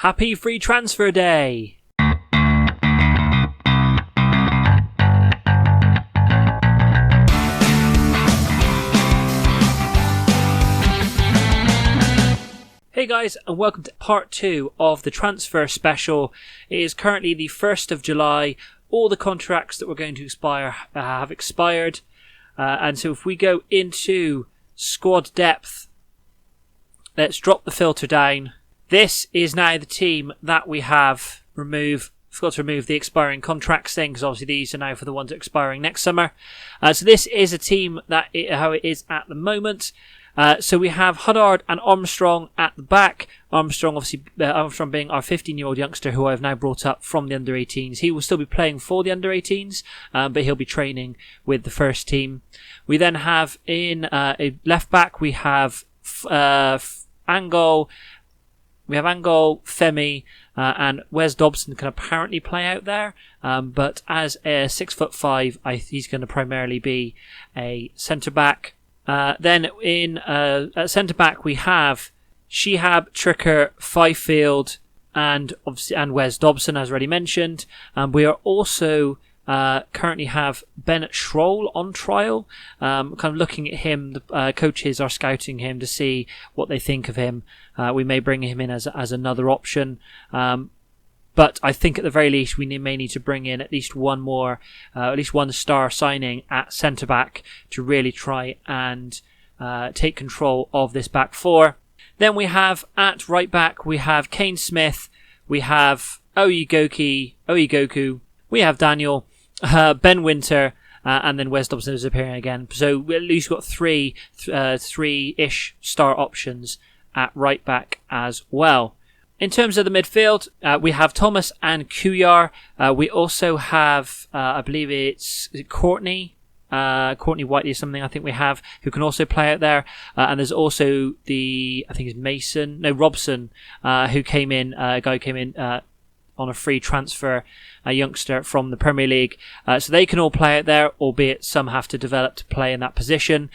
Happy free transfer day! Hey guys, and welcome to part 2 of the transfer special. It is currently the 1st of July. All the contracts that were going to expire have expired. And so if we go into squad depth, let's drop the filter down. This is now the team that we have removed. We've got to remove the expiring contracts thing because obviously these are now for the ones expiring next summer. So this is a team how it is at the moment. So we have Huddard and Armstrong at the back. Armstrong being our 15-year-old youngster who I've now brought up from the under-18s. He will still be playing for the under-18s, but he'll be training with the first team. We then have in a left back we have Angol, Femi, and Wes Dobson can apparently play out there, but as a 6'5", he's going to primarily be a centre back. Then in at centre back we have Shihab, Tricker, Fifield, and Wes Dobson, as already mentioned. We are also currently have Ben Schroll on trial. Kind of looking at him, the coaches are scouting him to see what they think of him. We may bring him in as another option. But I think at the very least we may need to bring in at least one more, at least one star signing at centre back to really try and take control of this back four. Then we have at right back we have Kane Smith, we have Oyegoku, we have Daniel, Ben Winter, and then Wes Dobson is appearing again. So we at least got three-ish star options at right back as well. In terms of the midfield, we have Thomas and Kuyar. We also have, I believe it's Courtney Whiteley or something I think we have, who can also play out there. And there's also Robson, who came in, a guy who came in on a free transfer, a youngster from the Premier League. So they can all play out there, albeit some have to develop to play in that position.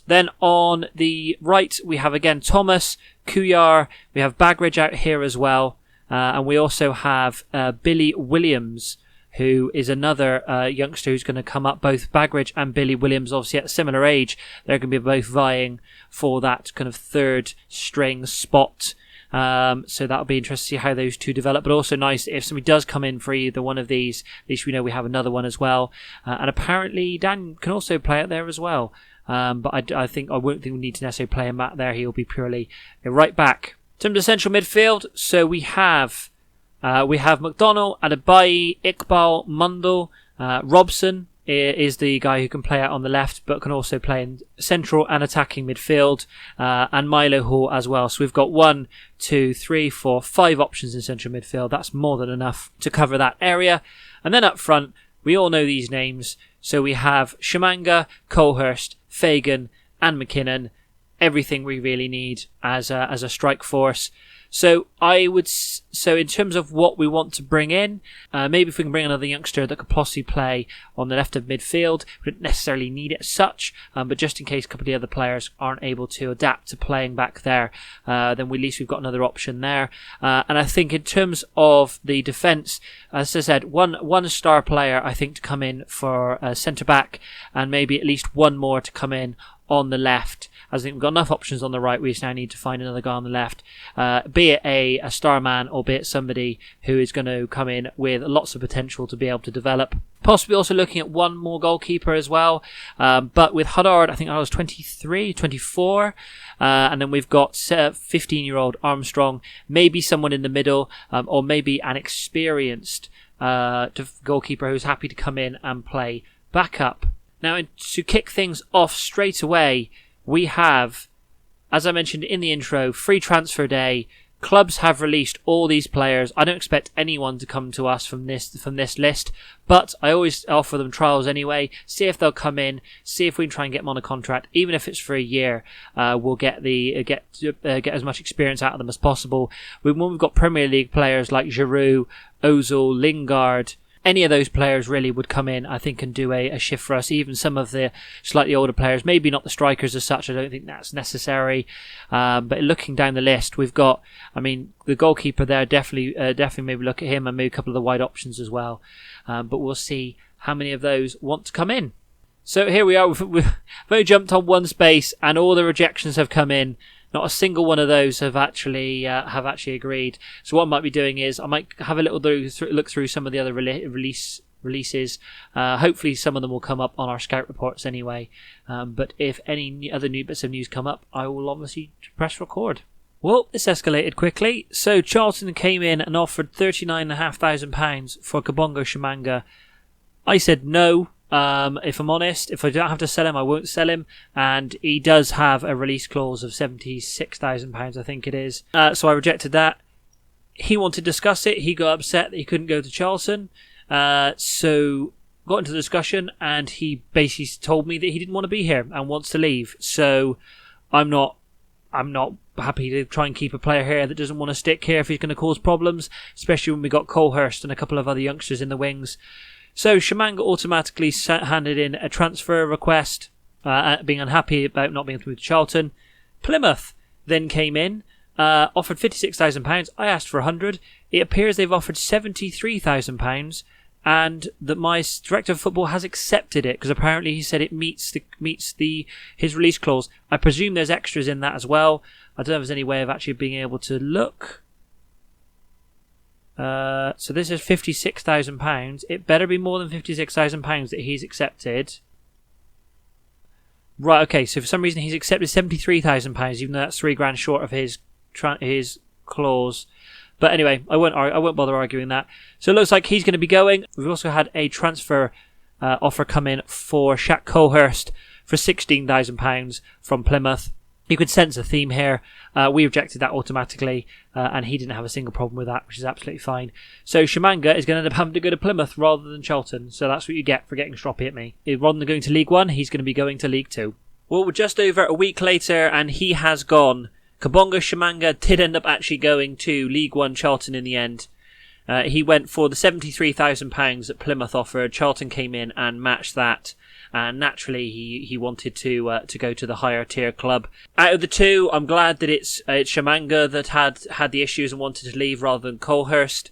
Then on the right, we have again Thomas, Kuyar, we have Bagridge out here as well, and we also have Billy Williams, who is another youngster who's going to come up. Both Bagridge and Billy Williams, obviously at a similar age, they're going to be both vying for that kind of third string spot. So that'll be interesting to see how those two develop, but also nice if somebody does come in for either one of these, at least we know we have another one as well. And apparently Dan can also play out there as well. But I won't think we need to necessarily play him back there. He'll be purely a right back. In terms of central midfield, so we have McDonnell, Adebayi, Iqbal, Mundle, Robson is the guy who can play out on the left, but can also play in central and attacking midfield, and Milo Hall as well. So we've got 1, 2, 3, 4, 5 options in central midfield. That's more than enough to cover that area. And then up front, we all know these names. So we have Shamanga, Colehurst, Fagan, and McKinnon. Everything we really need as a strike force. So in terms of what we want to bring in, maybe if we can bring another youngster that could possibly play on the left of midfield. We don't necessarily need it as such, but just in case a couple of the other players aren't able to adapt to playing back there, then at least we've got another option there. And I think in terms of the defence, as I said, one star player I think to come in for centre back, and maybe at least one more to come in on the left. I think we've got enough options on the right. We just now need to find another guy on the left, be it a star man or be it somebody who is going to come in with lots of potential to be able to develop. Possibly also looking at one more goalkeeper as well. But with Huddard, I think I was 23, 24. And then we've got 15-year-old Armstrong, maybe someone in the middle, or maybe an experienced goalkeeper who's happy to come in and play backup. Now, to kick things off straight away, we have, as I mentioned in the intro, free transfer day. Clubs have released all these players. I don't expect anyone to come to us from this list, but I always offer them trials anyway. See if they'll come in. See if we can try and get them on a contract, even if it's for a year. We'll get as much experience out of them as possible. When we've got Premier League players like Giroud, Ozil, Lingard, any of those players really would come in, I think, and do a shift for us. Even some of the slightly older players, maybe not the strikers as such. I don't think that's necessary. But looking down the list, we've got, the goalkeeper there, definitely maybe look at him, and maybe a couple of the wide options as well. But we'll see how many of those want to come in. So here we are. We've only jumped on one space, and all the rejections have come in. Not a single one of those have actually agreed. So what I might be doing is I might have a little look through some of the other releases. Hopefully some of them will come up on our scout reports anyway. But if any other new bits of news come up, I will obviously press record. Well, this escalated quickly. So Charlton came in and offered £39,500 for Kabongo Tshimanga. I said no. If I'm honest, if I don't have to sell him, I won't sell him. And he does have a release clause of £76,000, I think it is. So I rejected that. He wanted to discuss it. He got upset that he couldn't go to Charlton. So got into the discussion, and he basically told me that he didn't want to be here and wants to leave. So I'm not happy to try and keep a player here that doesn't want to stick here if he's going to cause problems, especially when we got Colehurst and a couple of other youngsters in the wings. So Tshimanga automatically handed in a transfer request, being unhappy about not being able to move to Charlton. Plymouth then came in, offered £56,000. I asked for £100,000. It appears they've offered £73,000, and that my director of football has accepted it because apparently he said it meets his release clause. I presume there's extras in that as well. I don't know if there's any way of actually being able to look. So this is £56,000. It better be more than £56,000 that he's accepted. Right, okay, so for some reason he's accepted £73,000, even though that's £3,000 short of his clause. But anyway, I won't bother arguing that. So it looks like he's going to be going. We've also had a transfer offer come in for Shaq Colehurst for £16,000 from Plymouth. You could sense a theme here. We rejected that automatically, and he didn't have a single problem with that, which is absolutely fine. So Tshimanga is going to end up having to go to Plymouth rather than Charlton. So that's what you get for getting stroppy at me. Rather than going to League One, he's going to be going to League Two. Well, we're just over a week later, and he has gone. Kabongo Tshimanga did end up actually going to League One Charlton in the end. He went for the £73,000 that Plymouth offered. Charlton came in and matched that. And naturally, he wanted to go to the higher tier club. Out of the two, I'm glad that it's Tshimanga that had the issues and wanted to leave rather than Colehurst.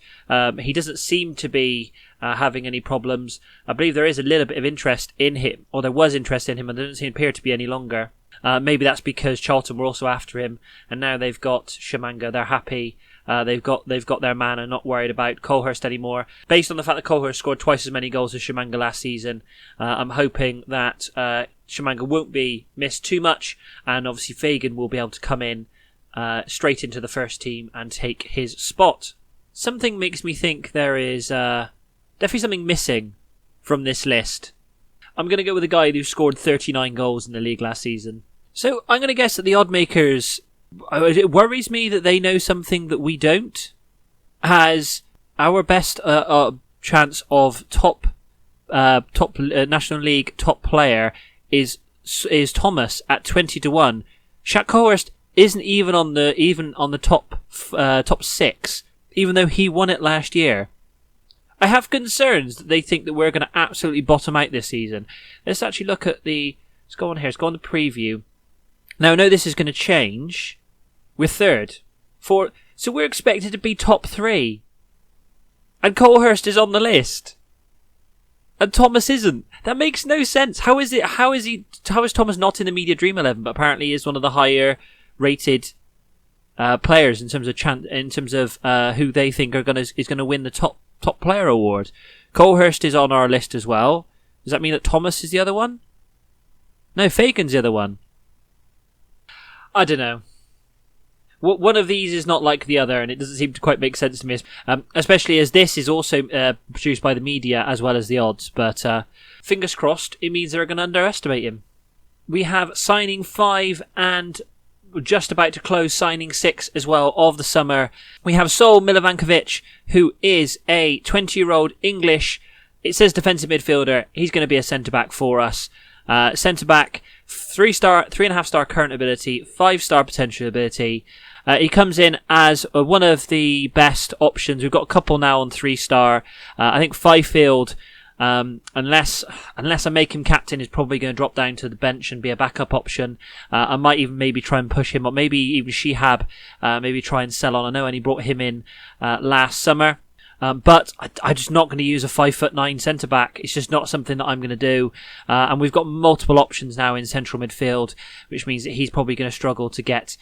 He doesn't seem to be having any problems. I believe there is a little bit of interest in him, or there was interest in him, and there doesn't appear to be any longer. Maybe that's because Charlton were also after him, and now they've got Tshimanga. They're happy. They've got their man and not worried about Colehurst anymore. Based on the fact that Colehurst scored twice as many goals as Tshimanga last season, I'm hoping that Tshimanga won't be missed too much, and obviously Fagan will be able to come in straight into the first team and take his spot. Something makes me think there is definitely something missing from this list. I'm going to go with a guy who scored 39 goals in the league last season. So I'm going to guess that the oddmakers, it worries me that they know something that we don't. As our best chance of top National League top player is Thomas at 20-1. Shaq Colehurst isn't even on the top 6, even though he won it last year. I have concerns that they think that we're going to absolutely bottom out this season. Let's actually look at let's go on here. Let's go on the preview. Now I know this is going to change. We're third. So we're expected to be top 3. And Colehurst is on the list. And Thomas isn't. That makes no sense. How is Thomas not in the Media Dream 11, but apparently he is one of the higher rated players in terms of who they think is going to win the top player award. Colehurst is on our list as well. Does that mean that Thomas is the other one? No, Fagan's the other one. I don't know. One of these is not like the other, and it doesn't seem to quite make sense to me, especially as this is also produced by the media as well as the odds. But fingers crossed, it means they're going to underestimate him. We have signing 5 and just about to close signing 6 as well of the summer. We have Sol Milivankovic, who is a 20-year-old English, it says defensive midfielder. He's going to be a centre-back for us. Centre-back, 3.5 star current ability, 5-star potential ability. He comes in as one of the best options. We've got a couple now on 3-star. I think Fifield, unless I make him captain, is probably going to drop down to the bench and be a backup option. I might even maybe try and push him, or maybe even Shihab, maybe try and sell on. I know I only brought him in last summer. But I'm just not going to use a 5'9" centre back. It's just not something that I'm going to do. And we've got multiple options now in central midfield, which means that he's probably going to struggle to get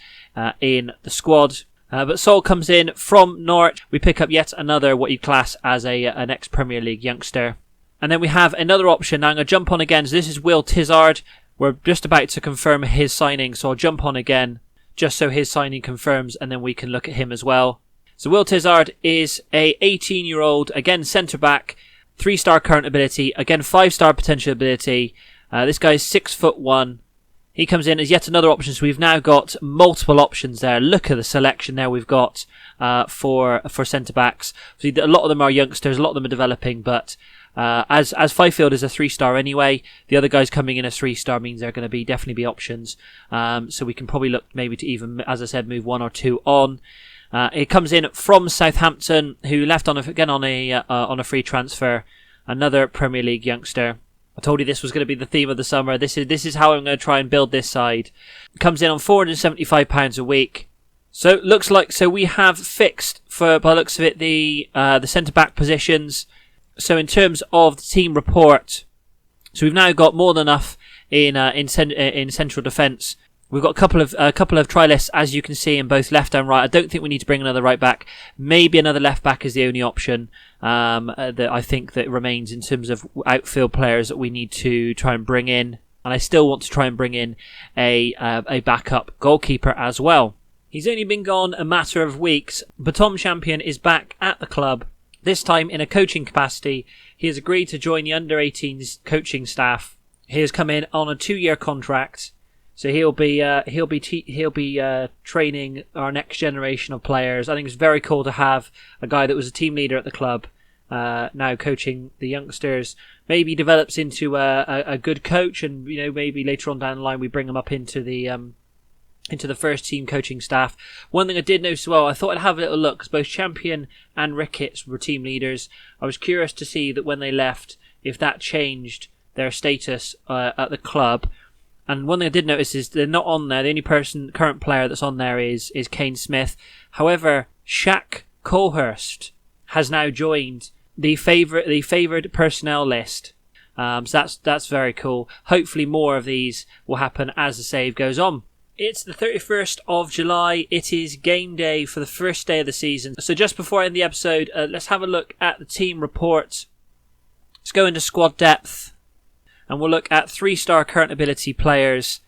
in the squad. But Sol comes in from Norwich. We pick up yet another what you class as an ex-Premier League youngster. And then we have another option. Now I'm going to jump on again. So this is Will Tizard. We're just about to confirm his signing, so I'll jump on again just so his signing confirms, and then we can look at him as well. So Will Tizard is a 18-year-old, again centre-back, 3-star current ability, again 5-star potential ability. This guy is 6'1". He comes in as yet another option, so we've now got multiple options there. Look at the selection there we've got for centre-backs. So a lot of them are youngsters, a lot of them are developing, but as Fifield is a 3-star anyway, the other guys coming in as 3-star means they're going to definitely be options. So we can probably look maybe to even, as I said, move 1 or 2 on. He comes in from Southampton, who left on a free transfer. Another Premier League youngster. I told you this was going to be the theme of the summer. This is how I'm going to try and build this side. Comes in on £475 a week. So looks like we have fixed, by the looks of it, the centre back positions. So in terms of the team report, so we've now got more than enough in central defence. We've got a couple of try lists, as you can see, in both left and right. I don't think we need to bring another right back. Maybe another left back is the only option that I think that remains in terms of outfield players that we need to try and bring in. And I still want to try and bring in a backup goalkeeper as well. He's only been gone a matter of weeks, but Tom Champion is back at the club, this time in a coaching capacity. He has agreed to join the under-18s coaching staff. He has come in on a 2-year contract. So he'll be training our next generation of players. I think it's very cool to have a guy that was a team leader at the club now coaching the youngsters. Maybe develops into a good coach, and maybe later on down the line we bring him up into the first team coaching staff. One thing I did notice as well, I thought I'd have a little look, because both Champion and Ricketts were team leaders. I was curious to see that when they left, if that changed their status at the club. And one thing I did notice is they're not on there. The only current player that's on there is Kane Smith. However, Shaq Colhurst has now joined the favoured personnel list. So that's very cool. Hopefully more of these will happen as the save goes on. It's the 31st of July. It is game day for the first day of the season. So just before I end the episode, let's have a look at the team report. Let's go into squad depth. And we'll look at 3-star current ability players.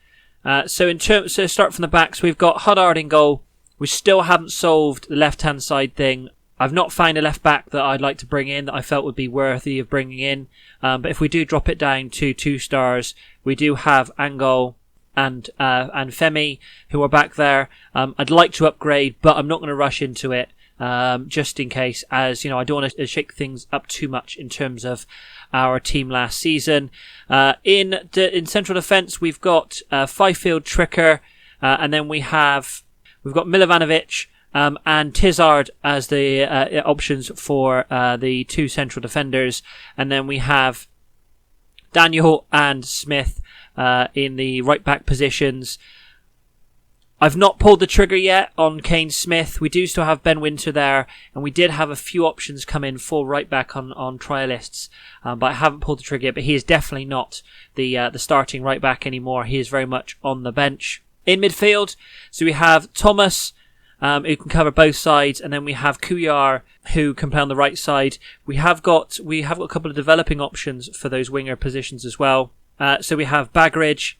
So start from the backs. We've got Huddard in goal. We still haven't solved the left-hand side thing. I've not found a left back that I'd like to bring in that I felt would be worthy of bringing in. But if we do drop it down to 2 stars, we do have Angol and Femi who are back there. I'd like to upgrade, but I'm not going to rush into it. Just in case, as I don't want to shake things up too much in terms of our team last season. In central defence, we've got Fifield, Tricker, and then we've got Milovanovic and Tizard as the options for the 2 central defenders, and then we have Daniel and Smith in the right back positions. I've not pulled the trigger yet on Kane Smith. We do still have Ben Winter there, and we did have a few options come in for right back on trial lists, but I haven't pulled the trigger yet. But he is definitely not the starting right back anymore. He is very much on the bench. In midfield, so we have Thomas, who can cover both sides, and then we have Kuyar, who can play on the right side. We have got a couple of developing options for those winger positions as well. So we have Bagridge.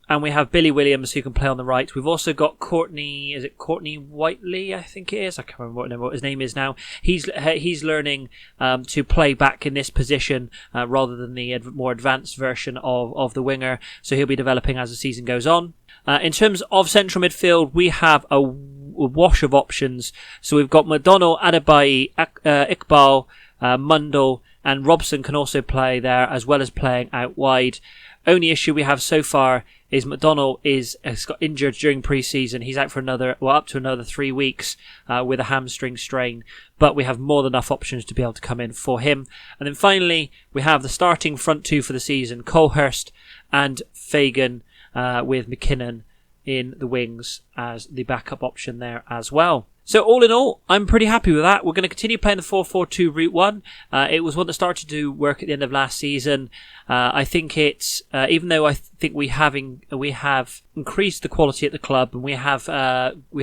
And we have Billy Williams, who can play on the right. We've also got Courtney Whiteley, I think it is. I can't remember what his name is now. He's learning to play back in this position rather than the more advanced version of the winger. So he'll be developing as the season goes on. In terms of central midfield, we have a wash of options. So we've got McDonnell, Adebayi, Iqbal, Mundell, and Robson can also play there, as well as playing out wide. Only issue we have so far is McDonnell has got injured during pre-season. He's out for up to another 3 weeks with a hamstring strain. But we have more than enough options to be able to come in for him. And then finally, we have the starting front two for the season, Colehurst and Fagan, with McKinnon in the wings as the backup option there as well. So all in all, I'm pretty happy with that. We're going to continue playing the 4-4-2 route one. It was one that started to work at the end of last season. I think it's even though I think we have increased the quality at the club, and we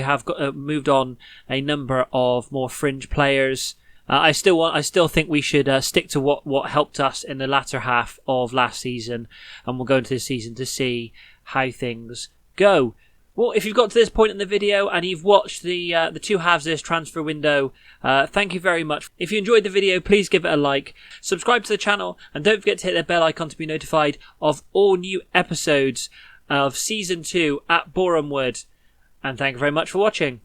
have moved on a number of more fringe players. I still think we should stick to what helped us in the latter half of last season, and we'll go into this season to see how things go. Well, if you've got to this point in the video and you've watched the two halves of this transfer window, thank you very much. If you enjoyed the video, please give it a like, subscribe to the channel, and don't forget to hit the bell icon to be notified of all new episodes of Season 2 at Boreham Wood. And thank you very much for watching.